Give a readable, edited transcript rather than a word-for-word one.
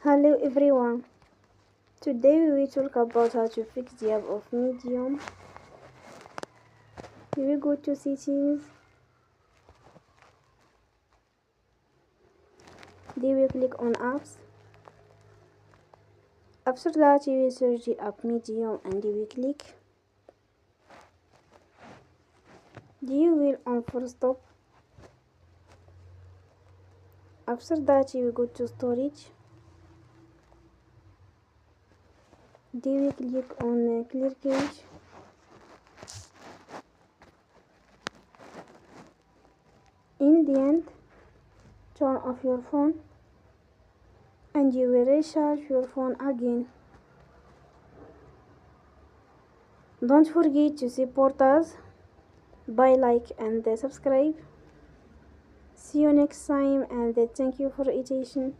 Hello everyone. Today we will talk about how to fix the app of Medium. We will go to settings. Then we click on apps. After that you will search the app Medium and you will click. Then you will on full stop. After that you will go to storage. Then we click on clear cache. In the end, turn off your phone and you will recharge your phone again. Don't forget to support us by like and subscribe. See you next time and thank you for attention.